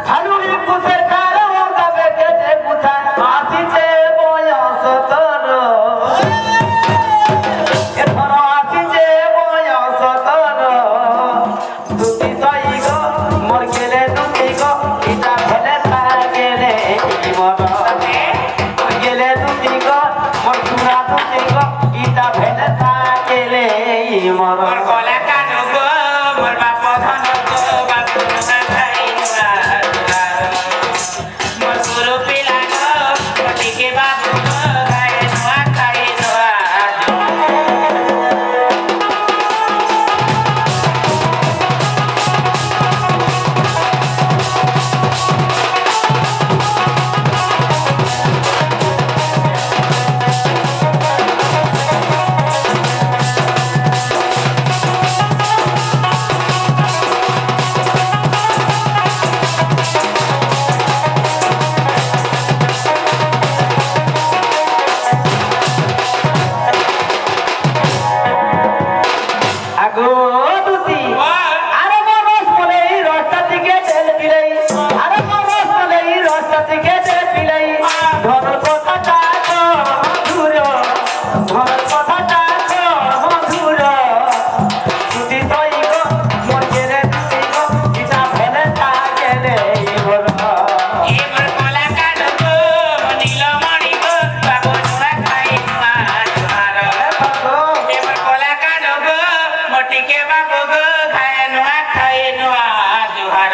হালুরি কুসের কারো যাবে কেটে কোথায় আসিছে বয়স তোর এথর আসিছে বয়স তোর দুটি তৈ গো মোর গেলে দুটি গো এটা ভেলে তা গেলে মর গেলে দুটি গো মোর চূড়া দুটি গো এটা ভেলে তা গেলে মর গলা কানো গো মোর বাপ ধন গো বাপু না খাই মোর গুরু পিলা গো পটিকে বাবু গো খাই নোয়া খাই নোয়া আগো দুতি আরে মরস বলে এই রাস্তা থেকে তেল পিলাই আরে মরস বলে এই রাস্তা থেকে তেল পিলাই ধর কথাটা তো মধুর ধর কথাটা তো মধুর দুতি তৈ গো মোর গেলে দুতি গো এটা ফেলে তা গেলে বল এ মোর গলা কানো গো নীলমণি গো বাবু নোয়া খাই নোয়া জোহার এ মোর গলা কানো গো মটিকে বাবু গো খাই নোয়া জোহার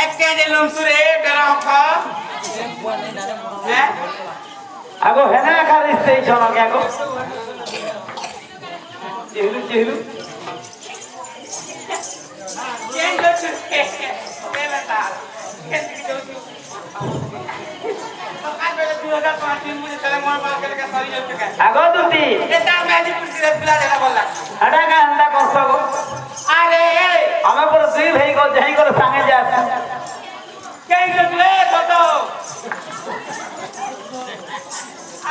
এক কেজি লুমসুরে বেরোখা হ্যাঁ আগো হেনা খারিস্তে জনক আগো চেহলু চেহলু কেন দছু বেলাটা কেন দছু সকাল বেলা 2005 দিন মুঝে চলে মোর বাল के लगा सारी जब का আগো দুতি এটা আমি কুরসি রে পিলা দেলা বললা আডা গা আন্দা করছো গো আরে আমি বড় দুই ভাই গো যাই করে সাঙ্গে যাস কেন দছু এ তো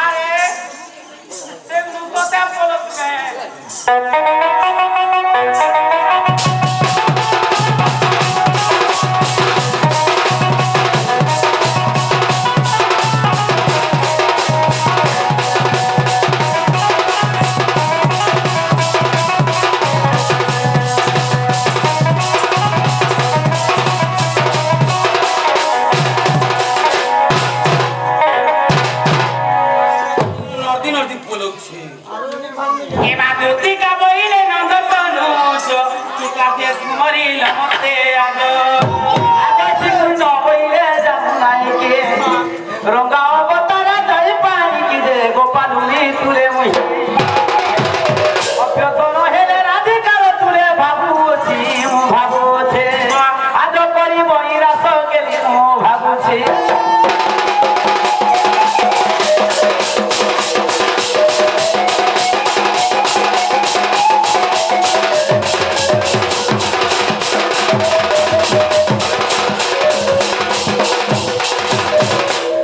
আরে সে মুকতা বলো কে নদী বলছে এ বাদুতি কা বইলে নন্দতনু কি কাছে মরিল মতে আজ আগো সিংহ বইলে জামলাই কে রঙা অবতার যাই পাই কি দে গোপালুনি তুলে মই অপ্যতন হেলে রাধিকার তুলে ভাবুছি মু ভাবুছে আজ করি বইরাস গেলি মু ভাবুছি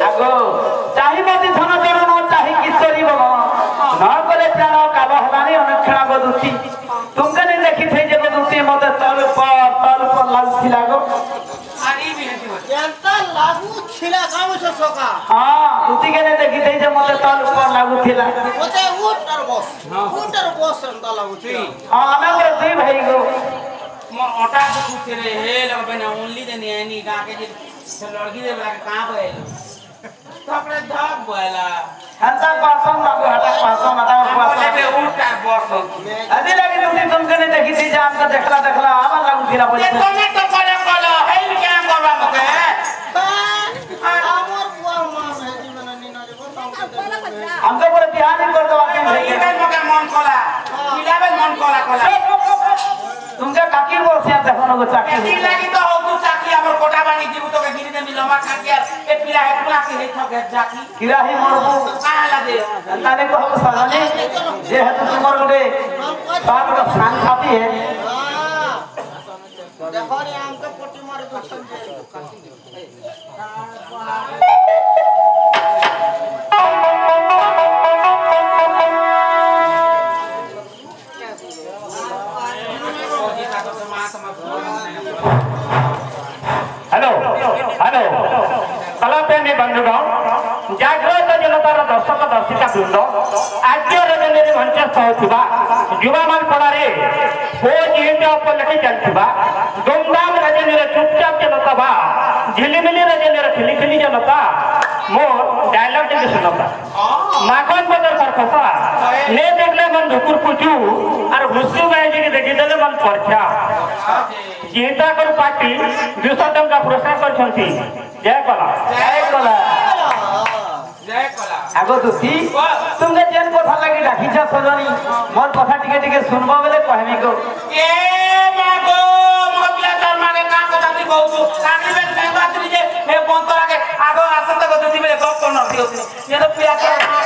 আগো চাহিবাদি ধন জনম চাহি কিশোরী বল ন কলে প্রাণ কাল হলানি অনেক্ষণ গদুতি তুমকে নেই দেখি থাই যে গদুতি মতে তল পর লাগুছিলা গো আরে বিহেতি এটা লাগু ছিলা কামছ সকা হ্যাঁ দুতি কে নেই দেখি থাই যে মতে তল পর লাগুছিলা ওতে উটার বস এন্তা লাগুছি হ্যাঁ আমি করে দুই ভাই গো मोर ओटा से पूछे रे हे लोग बना ओनली दे नहीं गा के जे लड़की दे बला कहां गए तो अपने धक बोला हंता पासों लागो हटा पासों मता बोले बे पासों उठा बस अदी लगी तुमके ने देखी थी जान का देखला आवा लागू थिला ये बोले तोने तो करे कलो हे क्या करबा मके আমার বুয়া মা হেজি মানে নিনা রে বলতাম हमको पर बिहार नहीं कर दो ये बेल मके मन कोला पिला बेल मन कोला कोला तुमका काकी बोलते हैं देखो ना वो चाकी की लागी तो हो तू चाकी हमर कोटा बानी जीव तो के गिरी दे मिलवा खातिया ए पिला है पुला के नहीं थके जाकी किराही मरबो कहां ला दे ताने को हम सगाने जे है तो तुम्हार गोटे बात का सांग खाती है देखो रे हमके पोटी मारे तो छन हेलो हेलो कलाप्रेमी बंधुगण जागृत जनतार दर्शक दर्शिका बृंद आज रजनी मंचस्थ होता युवामान पड़े हो जीवित उपलक्षे चलता धूमधाम रजनी चुपचाप जनता बा झिलिमिली रजनी खिलिखिली जनता मोर डायलॉग टी सुनता माखन बदर करखसा ने देखले मन धुकुर पुचू और हुस्सु बाजी के देखि देले मन परछा जीता कर पार्टी 200 टंका पुरस्कार करछंती जय कला जय कला जय कोला आगो दुसी तुमके जेन कथा लगी डाकिछा सजनी मोर कथा टिके टिके सुनबो बेले कहमी को ए मागो मगपिला चल मागे का कथा ती कहू कानी बेल बेंगात्री जे हे बंतरा के आगो आसन तक दुती बेले गप करन दियो ये तो पिया के